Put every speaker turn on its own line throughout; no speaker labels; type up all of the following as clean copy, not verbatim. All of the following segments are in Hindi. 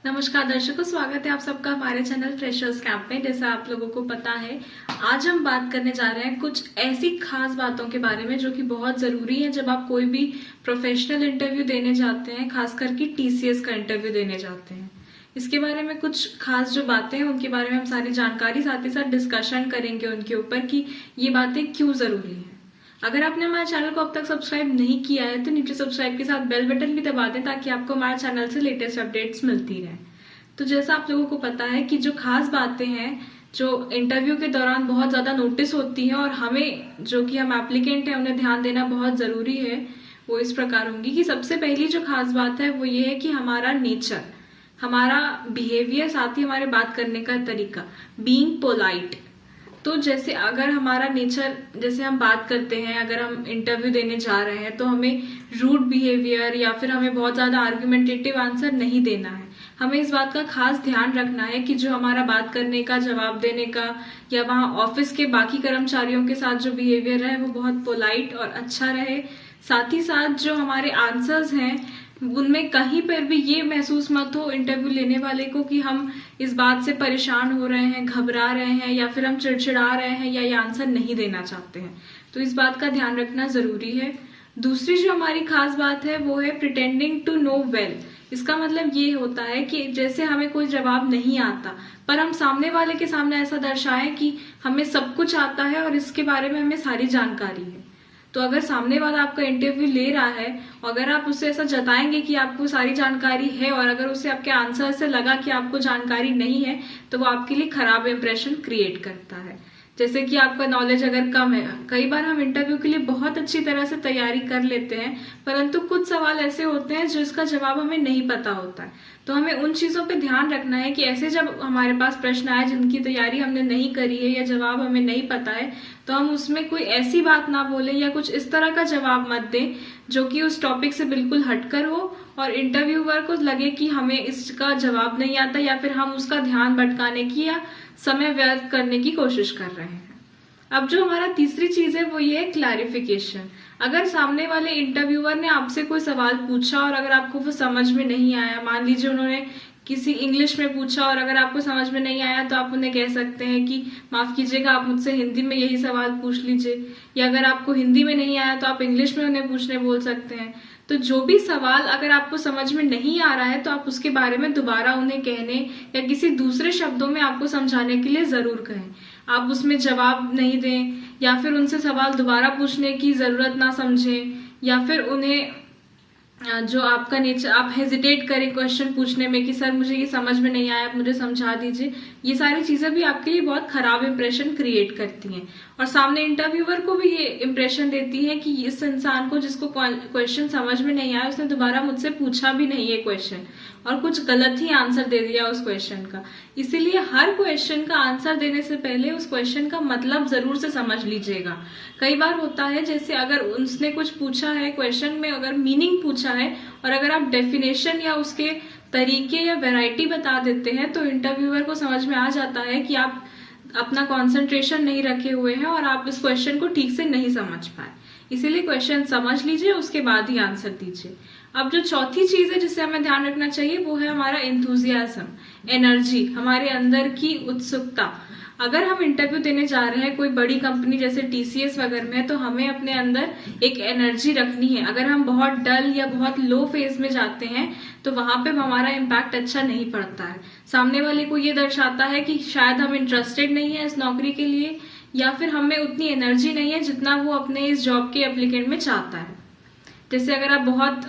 नमस्कार दर्शकों, स्वागत है आप सबका हमारे चैनल फ्रेशर्स कैंप में। जैसा आप लोगों को पता है, आज हम बात करने जा रहे हैं कुछ ऐसी खास बातों के बारे में जो कि बहुत जरूरी है जब आप कोई भी प्रोफेशनल इंटरव्यू देने जाते हैं, खास करके टीसीएस का इंटरव्यू देने जाते हैं। इसके बारे में कुछ खास जो बातें हैं उनके बारे में हम सारी जानकारी साथ ही साथ डिस्कशन करेंगे उनके ऊपर कि ये बातें क्यों जरूरी है। अगर आपने हमारे चैनल को अब तक सब्सक्राइब नहीं किया है तो नीचे सब्सक्राइब के साथ बेल बटन भी दबा दें ताकि आपको हमारे चैनल से लेटेस्ट अपडेट्स मिलती रहें। तो जैसा आप लोगों को पता है कि जो खास बातें हैं जो इंटरव्यू के दौरान बहुत ज्यादा नोटिस होती हैं और हमें जो कि हम एप्लीकेंट हैं उन्हें ध्यान देना बहुत जरूरी है, वो इस प्रकार होंगी कि सबसे पहली जो खास बात है वो ये है कि हमारा नेचर, हमारा बिहेवियर, साथ ही हमारे बात करने का तरीका, बीइंग पोलाइट। तो जैसे अगर हमारा नेचर, जैसे हम बात करते हैं, अगर हम इंटरव्यू देने जा रहे हैं तो हमें रूड बिहेवियर या फिर हमें बहुत ज्यादा आर्गुमेंटेटिव आंसर नहीं देना है। हमें इस बात का खास ध्यान रखना है कि जो हमारा बात करने का, जवाब देने का या वहाँ ऑफिस के बाकी कर्मचारियों के साथ जो बिहेवियर है वो बहुत पोलाइट और अच्छा रहे। साथ ही साथ जो हमारे आंसर्स हैं उनमें कहीं पर भी ये महसूस मत हो इंटरव्यू लेने वाले को कि हम इस बात से परेशान हो रहे हैं, घबरा रहे हैं या फिर हम चिड़चिड़ा रहे हैं या ये आंसर नहीं देना चाहते हैं। तो इस बात का ध्यान रखना जरूरी है। दूसरी जो हमारी खास बात है वो है प्रिटेंडिंग टू नो वेल। इसका मतलब ये होता है कि जैसे हमें कोई जवाब नहीं आता पर हम सामने वाले के सामने ऐसा दर्शाएं कि हमें सब कुछ आता है और इसके बारे में हमें सारी जानकारी है। तो अगर सामने वाला आपका इंटरव्यू ले रहा है और अगर आप उससे ऐसा जताएंगे कि आपको सारी जानकारी है और अगर उसे आपके आंसर से लगा कि आपको जानकारी नहीं है तो वो आपके लिए खराब इंप्रेशन क्रिएट करता है। जैसे कि आपका नॉलेज अगर कम है, कई बार हम इंटरव्यू के लिए बहुत अच्छी तरह से तैयारी कर लेते हैं परंतु कुछ सवाल ऐसे होते हैं जो इसका जवाब हमें नहीं पता होता है। तो हमें उन चीजों पे ध्यान रखना है कि ऐसे जब हमारे पास प्रश्न आए जिनकी तैयारी हमने नहीं करी है या जवाब हमें नहीं पता है तो हम उसमें कोई ऐसी बात ना बोले या कुछ इस तरह का जवाब मत दें जो कि उस टॉपिक से बिल्कुल हटकर हो और इंटरव्यूअर को लगे कि हमें इसका जवाब नहीं आता या फिर हम उसका ध्यान भटकाने की या समय व्यर्थ करने की कोशिश कर रहे हैं। अब जो हमारा तीसरी चीज है वो ये है क्लैरिफिकेशन। अगर सामने वाले इंटरव्यूअर ने आपसे कोई सवाल पूछा और अगर आपको वो समझ में नहीं आया, मान लीजिए उन्होंने किसी इंग्लिश में पूछा और अगर आपको समझ में नहीं आया तो आप उन्हें कह सकते हैं कि माफ कीजिएगा, आप मुझसे हिंदी में यही सवाल पूछ लीजिए। या अगर आपको हिंदी में नहीं आया तो आप इंग्लिश में उन्हें पूछने बोल सकते हैं। तो जो भी सवाल अगर आपको समझ में नहीं आ रहा है तो आप उसके बारे में दोबारा उन्हें कहने या किसी दूसरे शब्दों में आपको समझाने के लिए जरूर कहें। आप उसमें जवाब नहीं दें या फिर उनसे सवाल दोबारा पूछने की जरूरत ना समझें या फिर उन्हें जो आपका नेचर, आप हेजिटेट करें क्वेश्चन पूछने में कि सर मुझे ये समझ में नहीं आया, आप मुझे समझा दीजिए। ये सारी चीजें भी आपके लिए बहुत खराब इंप्रेशन क्रिएट करती हैं और सामने इंटरव्यूअर को भी ये इंप्रेशन देती है कि इस इंसान को, जिसको क्वेश्चन समझ में नहीं आया, उसने दोबारा मुझसे पूछा भी नहीं है क्वेश्चन और कुछ गलत ही आंसर दे दिया उस क्वेश्चन का। इसीलिए हर क्वेश्चन का आंसर देने से पहले उस क्वेश्चन का मतलब जरूर से समझ लीजिएगा। कई बार होता है जैसे अगर उसने कुछ पूछा है क्वेश्चन में, अगर मीनिंग पूछा है और अगर आप डेफिनेशन या उसके तरीके या वैरायटी बता देते हैं तो इंटरव्यूअर को समझ में आ जाता है कि आप अपना कंसंट्रेशन नहीं रखे हुए हैं और आप इस क्वेश्चन को ठीक से नहीं समझ पाए। इसीलिए क्वेश्चन समझ लीजिए, उसके बाद ही आंसर दीजिए। अब जो चौथी चीज है जिसे हमें ध्यान रखना चाहिए वो है हमारा एंथुजियाज्म, एनर्जी, हमारे अंदर की उत्सुकता। अगर हम इंटरव्यू देने जा रहे हैं कोई बड़ी कंपनी जैसे टीसीएस वगैरह में तो हमें अपने अंदर एक एनर्जी रखनी है। अगर हम बहुत डल या बहुत लो फेज में जाते हैं तो वहां पे हमारा इम्पैक्ट अच्छा नहीं पड़ता है। सामने वाले को ये दर्शाता है कि शायद हम इंटरेस्टेड नहीं है इस नौकरी के लिए या फिर हमें उतनी एनर्जी नहीं है जितना वो अपने इस जॉब के एप्लीकेंट में चाहता है। जैसे अगर आप बहुत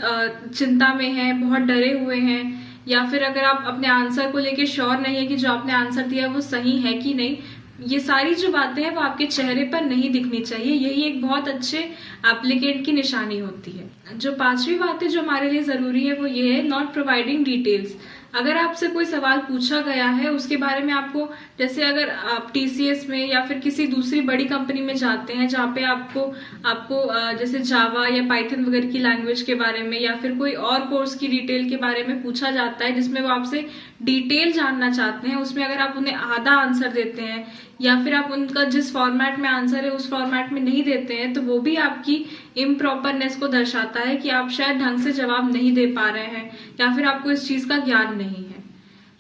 चिंता में हैं, बहुत डरे हुए हैं या फिर अगर आप अपने आंसर को लेके श्योर नहीं है कि जो आपने आंसर दिया वो सही है कि नहीं, ये सारी जो बातें हैं वो आपके चेहरे पर नहीं दिखनी चाहिए। यही एक बहुत अच्छे एप्लीकेंट की निशानी होती है। जो पांचवी बात है जो हमारे लिए जरूरी है वो ये है नॉट प्रोवाइडिंग डिटेल्स। अगर आपसे कोई सवाल पूछा गया है उसके बारे में आपको, जैसे अगर आप टीसीएस में या फिर किसी दूसरी बड़ी कंपनी में जाते हैं जहाँ पे आपको जैसे जावा या पाइथन वगैरह की लैंग्वेज के बारे में या फिर कोई और कोर्स की डिटेल के बारे में पूछा जाता है जिसमें वो आपसे डिटेल जानना चाहते हैं, उसमें अगर आप उन्हें आधा आंसर देते हैं या फिर आप उनका जिस फॉर्मेट में आंसर है उस फॉर्मेट में नहीं देते हैं तो वो भी आपकी इम्प्रॉपरनेस को दर्शाता है कि आप शायद ढंग से जवाब नहीं दे पा रहे हैं या फिर आपको इस चीज का ज्ञान नहीं है।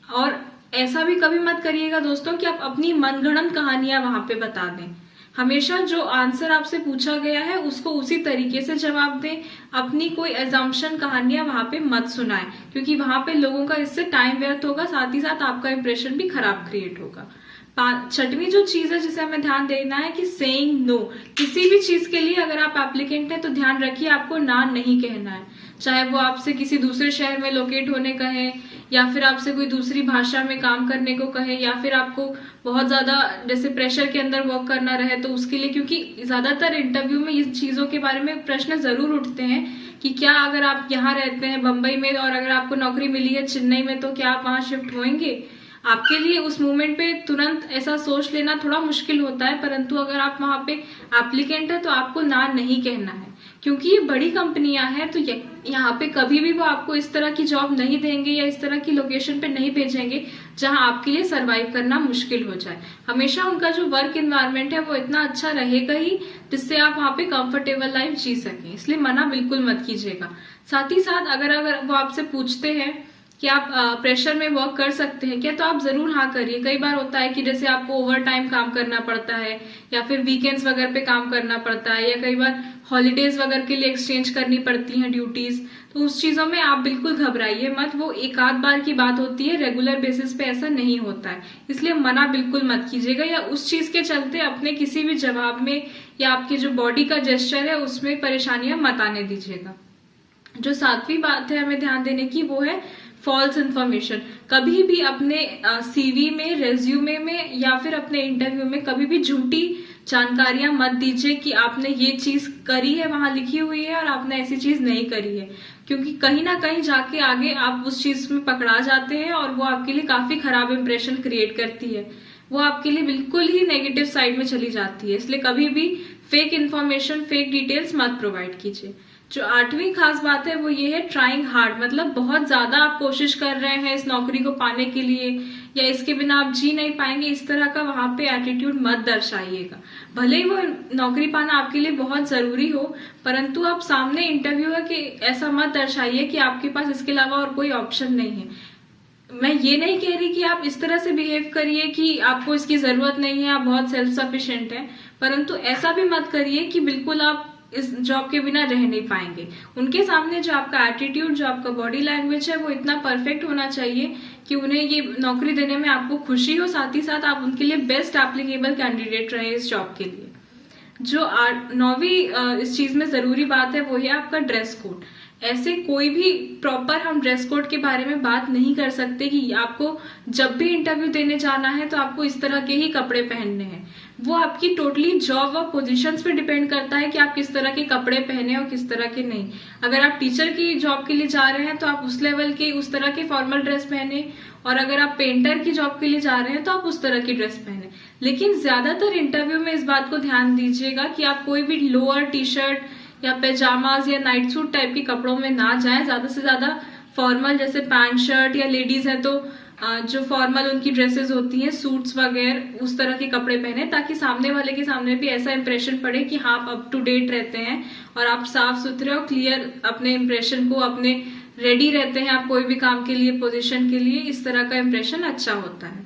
और ऐसा भी कभी मत करिएगा दोस्तों कि आप अपनी मनगढ़ंत कहानियां वहां पे बता दें। हमेशा जो आंसर आपसे पूछा गया है उसको उसी तरीके से जवाब दें। अपनी कोई एजम्पशन कहानियां वहां पे मत सुनाएं, क्योंकि वहां पे लोगों का इससे टाइम व्यर्थ होगा, साथ ही साथ आपका इंप्रेशन भी खराब क्रिएट होगा। छठवीं जो चीज है जिसे हमें ध्यान देना है कि सेइंग नो। किसी भी चीज के लिए अगर आप एप्लीकेंट हैं तो ध्यान रखिए आपको ना नहीं कहना है। चाहे वो आपसे किसी दूसरे शहर में लोकेट होने कहे, या फिर आपसे कोई दूसरी भाषा में काम करने को कहे, या फिर आपको बहुत ज्यादा जैसे प्रेशर के अंदर वर्क करना रहे तो उसके लिए, क्योंकि ज्यादातर इंटरव्यू में इस चीजों के बारे में प्रश्न जरूर उठते हैं कि क्या अगर आप यहाँ रहते हैं बंबई में और अगर आपको नौकरी मिली है चेन्नई में तो क्या आप वहां शिफ्ट होंगे। आपके लिए उस मोमेंट पे तुरंत ऐसा सोच लेना थोड़ा मुश्किल होता है, परंतु अगर आप वहां पे एप्लीकेंट है तो आपको ना नहीं कहना है, क्योंकि ये बड़ी कंपनियां हैं। तो यहाँ पे कभी भी वो आपको इस तरह की जॉब नहीं देंगे या इस तरह की लोकेशन पे नहीं भेजेंगे जहां आपके लिए सरवाइव करना मुश्किल हो जाए। हमेशा उनका जो वर्क एनवायरनमेंट है वो इतना अच्छा रहेगा ही जिससे आप वहां पे कंफर्टेबल लाइफ जी सकें, इसलिए मना बिल्कुल मत कीजिएगा। साथ ही साथ अगर वो आपसे पूछते हैं कि आप प्रेशर में वर्क कर सकते हैं क्या, तो आप जरूर हाँ करिए। कई बार होता है कि जैसे आपको ओवर टाइम काम करना पड़ता है, या फिर वीकेंड्स वगैरह पे काम करना पड़ता है, या कई बार हॉलीडेज वगैरह के लिए एक्सचेंज करनी पड़ती हैं ड्यूटीज, तो उस चीजों में आप बिल्कुल घबराइए मत। वो एक आध बार की बात होती है, रेगुलर बेसिस पे ऐसा नहीं होता है, इसलिए मना बिल्कुल मत कीजिएगा, या उस चीज के चलते अपने किसी भी जवाब में या आपके जो बॉडी का जेस्चर है उसमें परेशानियां मत आने दीजिएगा। जो सातवीं बात है हमें ध्यान देने की वो है फॉल्स इन्फॉर्मेशन। कभी भी अपने सीवी में, रेज्यूमे में या फिर अपने इंटरव्यू में कभी भी झूठी जानकारियां मत दीजिए कि आपने ये चीज करी है, वहां लिखी हुई है, और आपने ऐसी चीज नहीं करी है, क्योंकि कहीं ना कहीं जाके आगे आप उस चीज में पकड़ा जाते हैं और वो आपके लिए काफी खराब इंप्रेशन क्रिएट करती है, वो आपके लिए बिल्कुल ही नेगेटिव साइड में चली जाती है। इसलिए कभी भी फेक इन्फॉर्मेशन, फेक डिटेल्स मत प्रोवाइड कीजिए। जो आठवीं खास बात है वो ये है ट्राइंग हार्ड, मतलब बहुत ज्यादा आप कोशिश कर रहे हैं इस नौकरी को पाने के लिए, या इसके बिना आप जी नहीं पाएंगे, इस तरह का वहां पे एटीट्यूड मत दर्शाइएगा। भले ही वो नौकरी पाना आपके लिए बहुत जरूरी हो, परंतु आप सामने इंटरव्यू है कि ऐसा मत दर्शाइए कि आपके पास इसके अलावा और कोई ऑप्शन नहीं है। मैं ये नहीं कह रही कि आप इस तरह से बिहेव करिए कि आपको इसकी जरूरत नहीं है, आप बहुत सेल्फ सफिशिएंट हैं, परंतु ऐसा भी मत करिए कि बिल्कुल आप इस जॉब के बिना रह नहीं पाएंगे। उनके सामने जो आपका एटीट्यूड, जो आपका बॉडी लैंग्वेज है वो इतना परफेक्ट होना चाहिए कि उन्हें ये नौकरी देने में आपको खुशी हो, साथ ही साथ आप उनके लिए बेस्ट एप्लीकेबल कैंडिडेट रहे इस जॉब के लिए। जो नौवीं इस चीज में जरूरी बात है वो है आपका ड्रेस कोड। ऐसे कोई भी प्रॉपर हम ड्रेस कोड के बारे में बात नहीं कर सकते कि आपको जब भी इंटरव्यू देने जाना है तो आपको इस तरह के ही कपड़े पहनने हैं। वो आपकी टोटली जॉब और पोजीशंस पे डिपेंड करता है कि आप किस तरह के कपड़े पहने और किस तरह के नहीं। अगर आप टीचर की जॉब के लिए जा रहे हैं तो आप उस लेवल के, उस तरह के फॉर्मल ड्रेस पहने, और अगर आप पेंटर की जॉब के लिए जा रहे हैं तो आप उस तरह की ड्रेस पहने। लेकिन ज्यादातर इंटरव्यू में इस बात को ध्यान दीजिएगा कि आप कोई भी लोअर टी शर्ट या पैजामाज या नाइट सूट टाइप के कपड़ों में ना जाएं। ज्यादा से ज्यादा फॉर्मल, जैसे पैंट शर्ट, या लेडीज है तो जो फॉर्मल उनकी ड्रेसेस होती हैं, सूट्स वगैरह, उस तरह के कपड़े पहने, ताकि सामने वाले के सामने भी ऐसा इंप्रेशन पड़े कि हाँ आप अप टू डेट रहते हैं और आप साफ सुथरे और क्लियर अपने इंप्रेशन को, अपने रेडी रहते हैं आप कोई भी काम के लिए, पोजीशन के लिए। इस तरह का इंप्रेशन अच्छा होता है।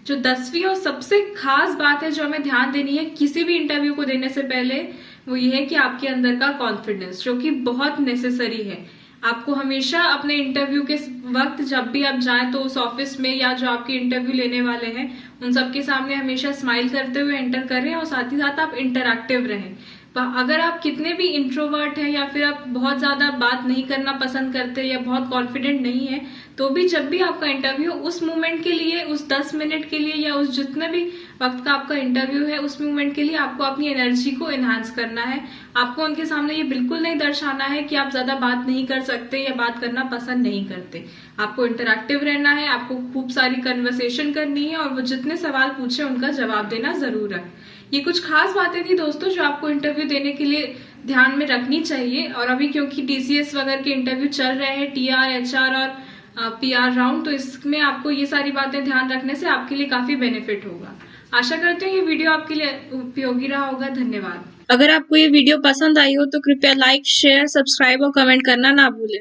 जो 10वीं और सबसे खास बात है जो हमें ध्यान देनी है किसी भी इंटरव्यू को देने से पहले, वो ये है कि आपके अंदर का कॉन्फिडेंस, जो कि बहुत नेसेसरी है। आपको हमेशा अपने इंटरव्यू के वक्त जब भी आप जाएं तो उस ऑफिस में या जो आपके इंटरव्यू लेने वाले हैं उन सबके सामने हमेशा स्माइल करते हुए एंटर करें, और साथ ही साथ आप इंटरैक्टिव रहें। अगर आप कितने भी इंट्रोवर्ट हैं या फिर आप बहुत ज्यादा बात नहीं करना पसंद करते या बहुत कॉन्फिडेंट नहीं है, तो भी जब भी आपका इंटरव्यू उस मोमेंट के लिए, उस 10 मिनट के लिए या उस जितने भी वक्त का आपका इंटरव्यू है उस मोमेंट के लिए आपको अपनी एनर्जी को एनहांस करना है। आपको उनके सामने ये बिल्कुल नहीं दर्शाना है कि आप ज्यादा बात नहीं कर सकते या बात करना पसंद नहीं करते। आपको इंटरैक्टिव रहना है, आपको खूब सारी कन्वर्सेशन करनी है, और वो जितने सवाल पूछे उनका जवाब देना जरूर है। ये कुछ खास बातें थी दोस्तों जो आपको इंटरव्यू देने के लिए ध्यान में रखनी चाहिए। और अभी क्योंकि टीसीएस वगैरह के इंटरव्यू चल रहे हैं, टीआर, एचआर और पीआर राउंड, तो इसमें आपको ये सारी बातें ध्यान रखने से आपके लिए काफी बेनिफिट होगा। आशा करते हैं ये वीडियो आपके लिए उपयोगी रहा होगा। धन्यवाद।
अगर आपको ये वीडियो पसंद आई हो तो कृपया लाइक, शेयर, सब्सक्राइब और कमेंट करना ना भूलें।